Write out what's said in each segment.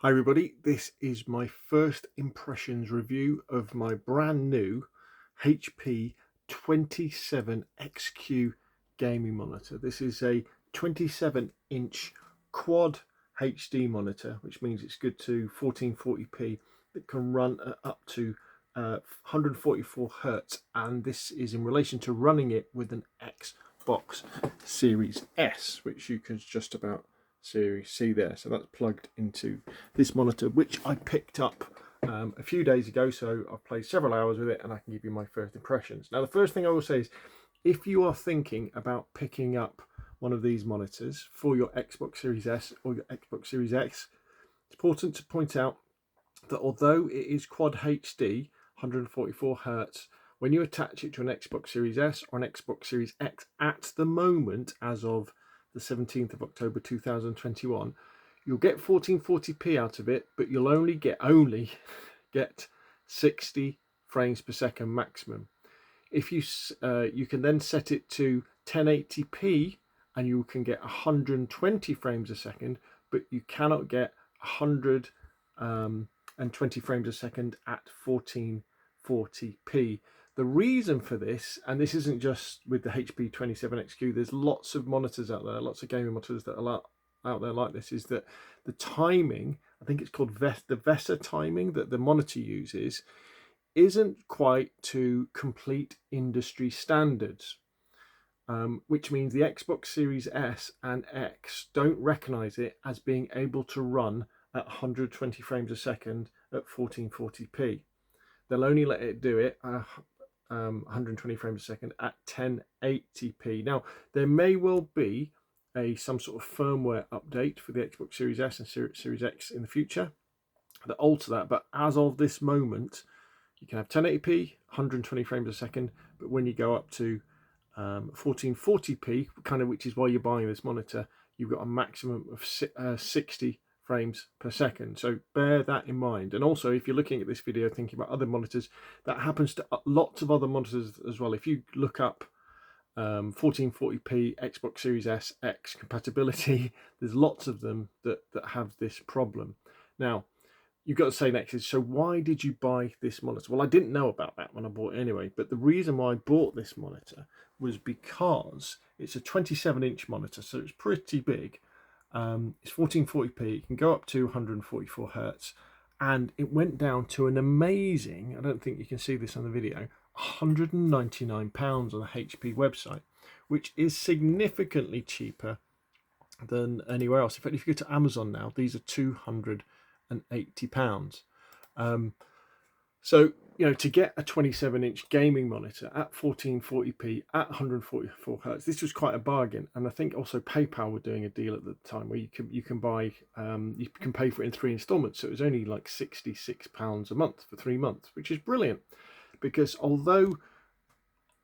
Hi everybody, this is my first impressions review of my brand new HP 27xq Gaming Monitor. This is a 27-inch quad HD monitor, which means it's good to 1440p that can run at up to 144 Hertz, and this is in relation to running it with an Xbox Series S, which you can just about see there. So that's plugged into this monitor, which I picked up a few days ago. So I've played several hours with it and I can give you my first impressions. Now, the first thing I will say is, if you are thinking about picking up one of these monitors for your Xbox Series S or your Xbox Series X, it's important to point out that although it is quad HD 144 Hertz, when you attach it to an Xbox Series S or an Xbox Series X at the moment, as of the 17th of October 2021, you'll get 1440p out of it, but you'll only get 60 frames per second maximum. If you can then set it to 1080p and you can get 120 frames a second, but you cannot get 120 frames a second at 1440p. The reason for this, and this isn't just with the HP27xq, there's lots of monitors out there, lots of gaming monitors that are out there like this, is that the timing, I think it's called the VESA timing that the monitor uses, isn't quite to complete industry standards, which means the Xbox Series S and X don't recognize it as being able to run at 120 frames a second at 1440p. They'll only let it do it 120 frames a second at 1080p. Now, there may well be some sort of firmware update for the Xbox Series S and Series X in the future that alter that, but as of this moment, you can have 1080p, 120 frames a second, but when you go up to 1440p, kind of, which is why you're buying this monitor, you've got a maximum of 60 frames per second. So bear that in mind. And also, if you're looking at this video thinking about other monitors, that happens to lots of other monitors as well. If you look up 1440p Xbox Series S X compatibility, there's lots of them that have this problem. Now, you've got to say next is, so why did you buy this monitor? Well, I didn't know about that when I bought it anyway, but the reason why I bought this monitor was because it's a 27-inch monitor, so it's pretty big. It's 1440p, it can go up to 144 Hertz, and it went down to an amazing, I don't think you can see this on the video, £199 on the HP website, which is significantly cheaper than anywhere else. In fact, if you go to Amazon now, these are £280. So, you know, to get a 27-inch gaming monitor at 1440p at 144 Hertz, this was quite a bargain. And I think also PayPal were doing a deal at the time where you can buy, you can pay for it in 3 installments. So it was only like £66 a month for 3 months, which is brilliant. Because although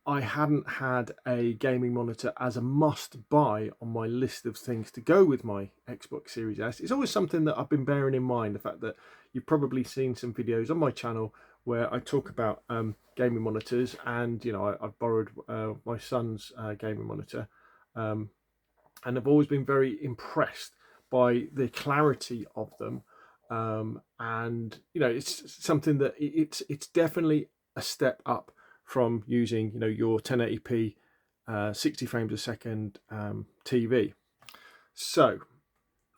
I hadn't had a gaming monitor as a must buy on my list of things to go with my Xbox Series S, it's always something that I've been bearing in mind. The fact that you've probably seen some videos on my channel where I talk about gaming monitors, and you know, I've borrowed my son's gaming monitor, and I've always been very impressed by the clarity of them, and you know, it's something that it's definitely a step up from using, you know, your 1080p 60 frames a second TV. So,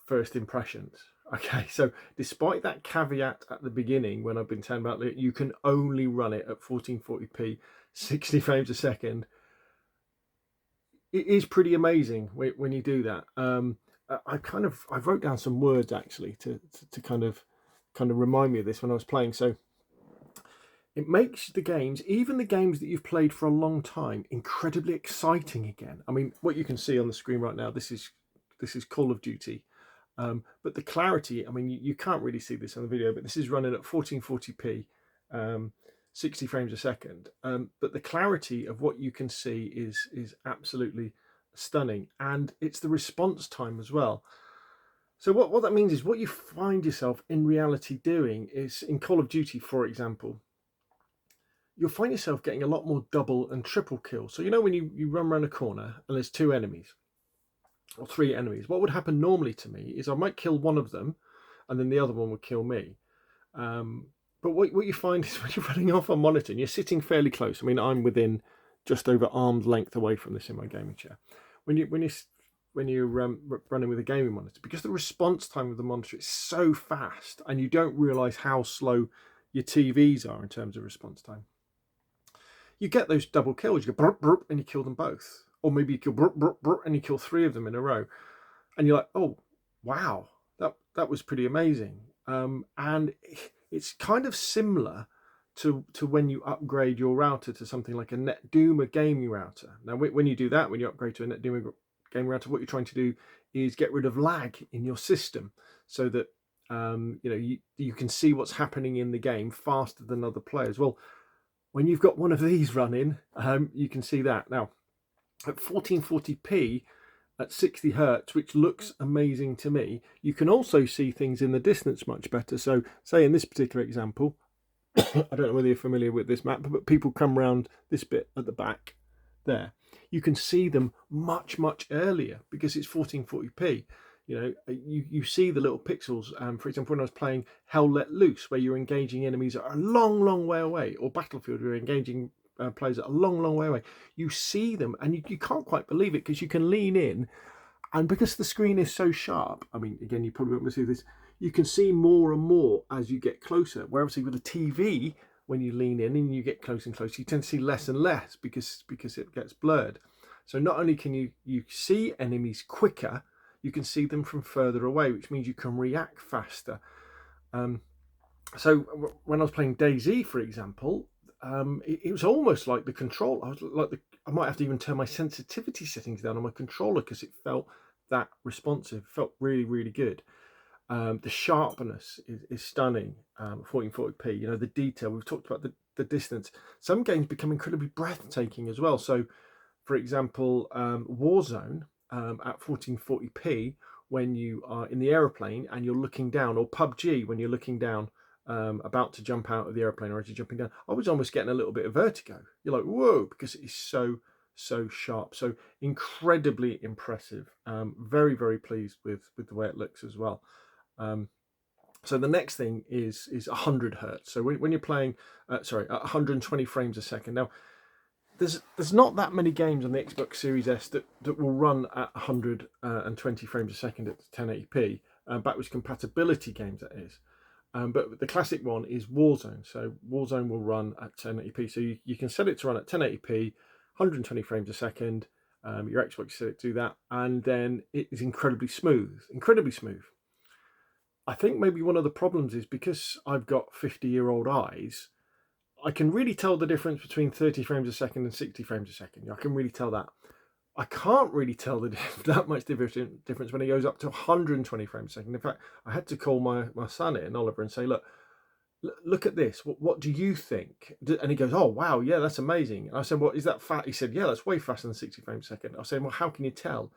first impressions. Okay, so despite that caveat at the beginning when I've been telling about that you can only run it at 1440p 60 frames a second, it is pretty amazing when you do that. I wrote down some words actually to kind of remind me of this when I was playing. So it makes the games, even the games that you've played for a long time, incredibly exciting again. I mean, what you can see on the screen right now, this is Call of Duty. But the clarity, I mean, you can't really see this on the video, but this is running at 1440p, 60 frames a second. But the clarity of what you can see is absolutely stunning. And it's the response time as well. So what that means is, what you find yourself in reality doing is, in Call of Duty, for example, you'll find yourself getting a lot more double and triple kills. So, you know, when you run around a corner and there's 2 enemies or 3 enemies, what would happen normally to me is I might kill one of them and then the other one would kill me. But what you find is when you're running off on monitor and you're sitting fairly close. I mean, I'm within just over arm's length away from this in my gaming chair. When you're running with a gaming monitor, because the response time of the monitor is so fast, and you don't realise how slow your TVs are in terms of response time, you get those double kills. You go burp, burp, and you kill them both, or maybe you kill burp, burp, burp, and you kill 3 of them in a row, and you're like, oh wow, that was pretty amazing. And it's kind of similar to when you upgrade your router to something like a NetDoomer gaming router. Now, when you do that, when you upgrade to a NetDoomer gaming router, what you're trying to do is get rid of lag in your system, so that you can see what's happening in the game faster than other players. Well, when you've got one of these running, you can see that. Now, at 1440p at 60 hertz, which looks amazing to me, you can also see things in the distance much better. So, say in this particular example, I don't know whether you're familiar with this map, but people come around this bit at the back there. You can see them much earlier because it's 1440p. You see the little pixels. For example, when I was playing Hell Let Loose, where you're engaging enemies at a long way away, or Battlefield, where you're engaging players at a long way away, you see them, and you can't quite believe it, because you can lean in, and because the screen is so sharp, I mean, again, you probably won't see this, you can see more and more as you get closer. Whereas with a TV, when you lean in and you get closer and closer, you tend to see less and less because it gets blurred. So not only can you see enemies quicker, you can see them from further away, which means you can react faster. So when I was playing DayZ, for example, it was almost like the control. I might have to even turn my sensitivity settings down on my controller because it felt that responsive. It felt really good. The sharpness is stunning. 1440p. The detail. We've talked about the distance. Some games become incredibly breathtaking as well. So, for example, Warzone at 1440p, when you are in the aeroplane and you're looking down, or PUBG when you're looking down, about to jump out of the airplane, or as you're jumping down, I was almost getting a little bit of vertigo. You're like, whoa, because it is so sharp, so incredibly impressive. Very pleased with the way it looks as well. So the next thing is 100 hertz. So when you're playing, at 120 frames a second. Now, there's not that many games on the Xbox Series S that will run at 120 frames a second at 1080p. Backwards compatibility games, that is. But the classic one is Warzone. So Warzone will run at 1080p. So you can set it to run at 1080p, 120 frames a second. Your Xbox set it to do that, and then it is incredibly smooth. I think maybe one of the problems is because I've got 50-year-old eyes, I can really tell the difference between 30 frames a second and 60 frames a second. I can really tell that. I can't really tell that much difference when it goes up to 120 frames a second. In fact, I had to call my son in, Oliver, and say, look at this. What do you think? And he goes, oh, wow, yeah, that's amazing. And I said, well, is that fast? He said, yeah, that's way faster than 60 frames a second. I said, well, how can you tell?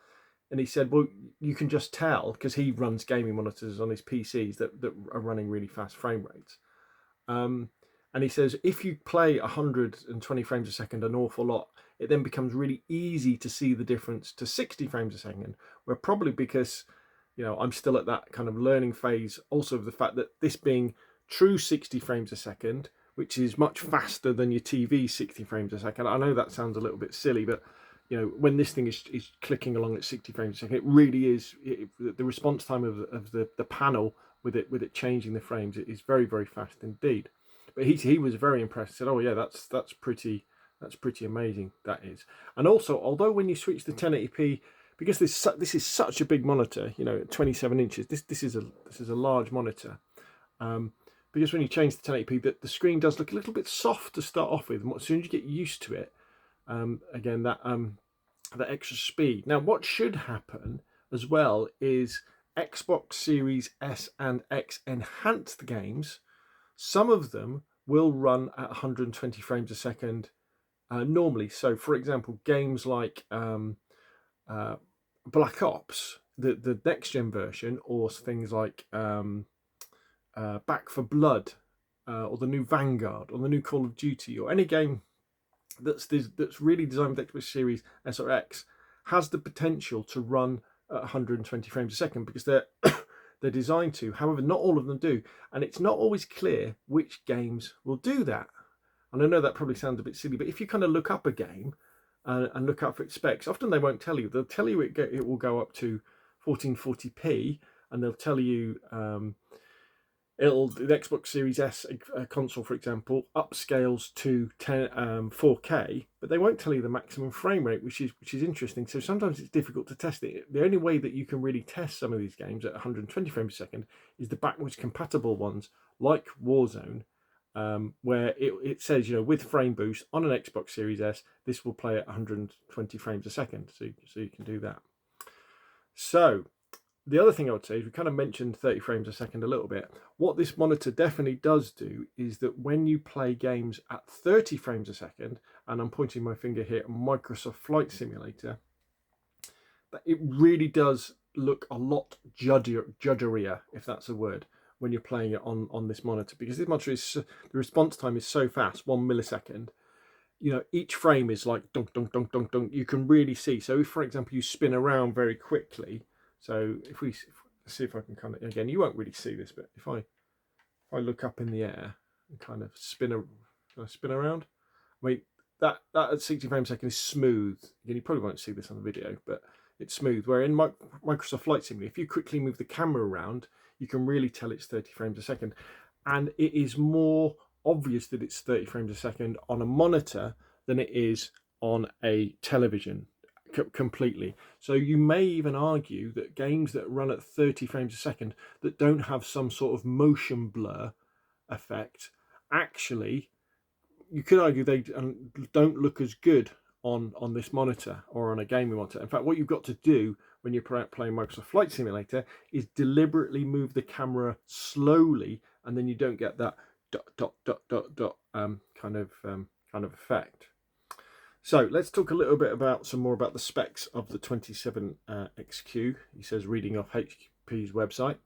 And he said, well, you can just tell, because he runs gaming monitors on his PCs that are running really fast frame rates. And he says, if you play 120 frames a second an awful lot, it then becomes really easy to see the difference to 60 frames a second, where probably because, I'm still at that kind of learning phase, also of the fact that this being true 60 frames a second, which is much faster than your TV 60 frames a second. I know that sounds a little bit silly, but when this thing is clicking along at 60 frames a second, it really is. The response time of the panel with it changing the frames is very fast indeed. But he was very impressed. He said, "Oh yeah, that's pretty amazing. That is." And also, although when you switch to 1080p, because this is such a big monitor, 27 inches. This is a large monitor. Because when you change to 1080p, the screen does look a little bit soft to start off with. And as soon as you get used to it, again, that extra speed. Now, what should happen as well is Xbox Series S and X enhanced games, some of them will run at 120 frames a second normally. So, for example, games like Black Ops, the next gen version, or things like Back for Blood, or the new Vanguard, or the new Call of Duty, or any game that's really designed with Xbox Series S or X, has the potential to run at 120 frames a second, because They're designed to. However, not all of them do. And it's not always clear which games will do that. And I know that probably sounds a bit silly, but if you kind of look up a game and look up for its specs, often they won't tell you. They'll tell you it will go up to 1440p, and they'll tell you the Xbox Series S console, for example, upscales to 4K, but they won't tell you the maximum frame rate, which is interesting. So sometimes it's difficult to test it. The only way that you can really test some of these games at 120 frames per second is the backwards compatible ones, like Warzone, where it says, with frame boost on an Xbox Series S, this will play at 120 frames a second. So you can do that. So the other thing I would say is we kind of mentioned 30 frames a second a little bit. What this monitor definitely does do is that when you play games at 30 frames a second, and I'm pointing my finger here at Microsoft Flight Simulator, it really does look a lot judderier, if that's a word, when you're playing it on this monitor, because this monitor the response time is so fast, 1 millisecond. Each frame is like dunk, dunk, dunk, dunk, dunk. You can really see. So if, for example, you spin around very quickly, so if we see if I can kind of, again, you won't really see this, but if I look up in the air and kind of spin around, I mean, that at 60 frames a second is smooth. Again, you probably won't see this on the video, but it's smooth. Where in Microsoft Flight Simulator, if you quickly move the camera around, you can really tell it's 30 frames a second. And it is more obvious that it's 30 frames a second on a monitor than it is on a television. Completely. So you may even argue that games that run at 30 frames a second that don't have some sort of motion blur effect, actually, you could argue they don't look as good on this monitor or on a gaming monitor. In fact, what you've got to do when you're playing Microsoft Flight Simulator is deliberately move the camera slowly, and then you don't get that dot dot dot dot dot kind of effect. So let's talk a little bit some more about the specs of the 27xq. He says, reading off HP's website.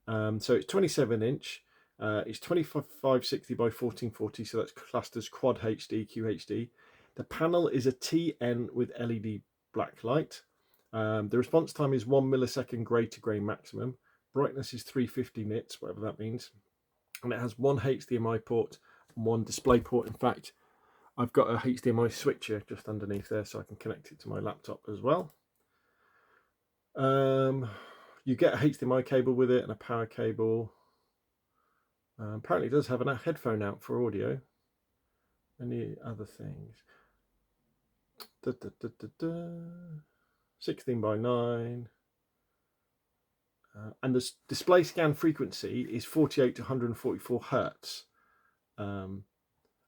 So it's 27-inch. It's 2560 by 1440, so that's classed as Quad HD, QHD. The panel is a TN with LED black light. The response time is 1 millisecond grey to grey maximum. Brightness is 350 nits, whatever that means. And it has one HDMI port and one display port. In fact, I've got a HDMI switcher just underneath there, so I can connect it to my laptop as well. You get a HDMI cable with it and a power cable. Apparently it does have a headphone out for audio. Any other things? 16 by 9. And the display scan frequency is 48 to 144 hertz.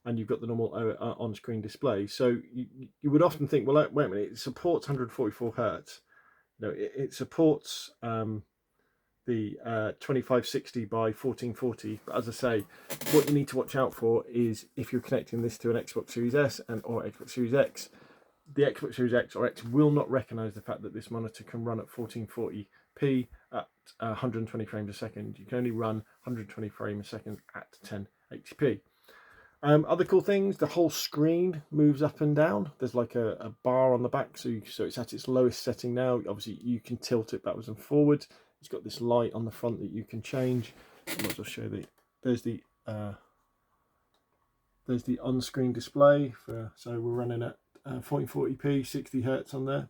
And you've got the normal on-screen display. So you would often think, well, wait a minute, it supports 144 hertz. It supports the 2560 by 1440. But as I say, what you need to watch out for is if you're connecting this to an Xbox Series S or Xbox Series X, the Xbox Series X or X will not recognize the fact that this monitor can run at 1440p at 120 frames a second. You can only run 120 frames a second at 1080p. Other cool things, the whole screen moves up and down. There's like a bar on the back, so it's at its lowest setting now. Obviously, you can tilt it backwards and forwards. It's got this light on the front that you can change. I might as well show there's the on-screen display so we're running at 1440p, 60 hertz on there,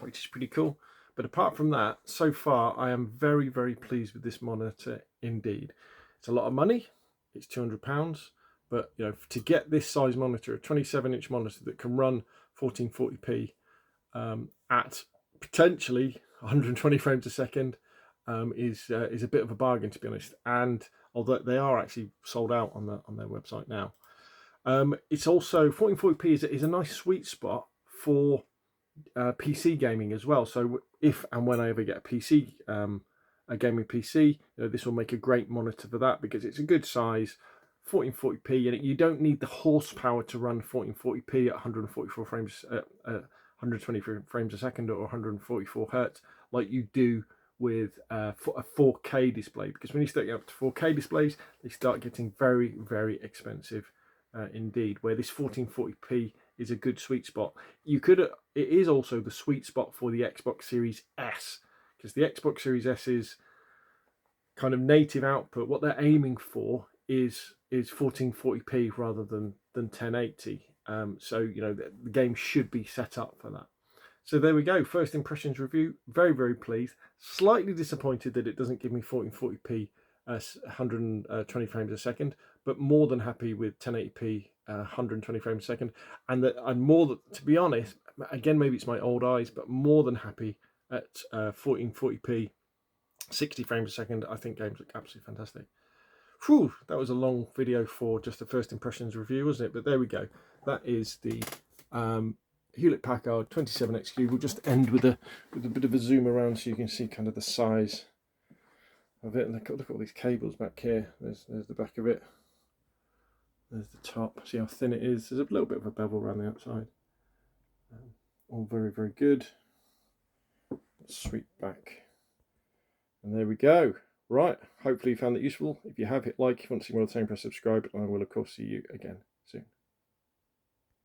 which is pretty cool. But apart from that, so far I am very, very pleased with this monitor indeed. It's a lot of money. It's £200. But to get this size monitor, a 27-inch monitor that can run 1440p at potentially 120 frames a second is a bit of a bargain, to be honest. And although they are actually sold out on their website now, it's also 1440p is a nice sweet spot for PC gaming as well. So if and when I ever get a PC, a gaming PC, this will make a great monitor for that, because it's a good size. 1440p, and you don't need the horsepower to run 1440p at 144 frames, 120 frames a second, or 144 hertz, like you do with a 4K display. Because when you start getting up to 4K displays, they start getting very, very expensive indeed. Where this 1440p is a good sweet spot. It is also the sweet spot for the Xbox Series S, because the Xbox Series S is kind of native output, what they're aiming for is 1440p rather than 1080. So you know the game should be set up for that. So there we go, first impressions review. Very, very pleased. Slightly disappointed that it doesn't give me 1440p 120 frames a second, but more than happy with 1080p 120 frames a second. And that I'm to be honest, again, maybe it's my old eyes, but more than happy at 1440p 60 frames a second. I think games look absolutely fantastic. Whew, that was a long video for just the first impressions review, wasn't it? But there we go. That is the Hewlett-Packard 27xq. We'll just end with a bit of a zoom around so you can see kind of the size of it. And look at all these cables back here. There's the back of it. There's the top. See how thin it is. There's a little bit of a bevel around the outside. All very, very good. Sweep back. And there we go. Right, hopefully you found that useful. If you have, hit like. If you want to see more of the same, press subscribe, and I will of course see you again soon.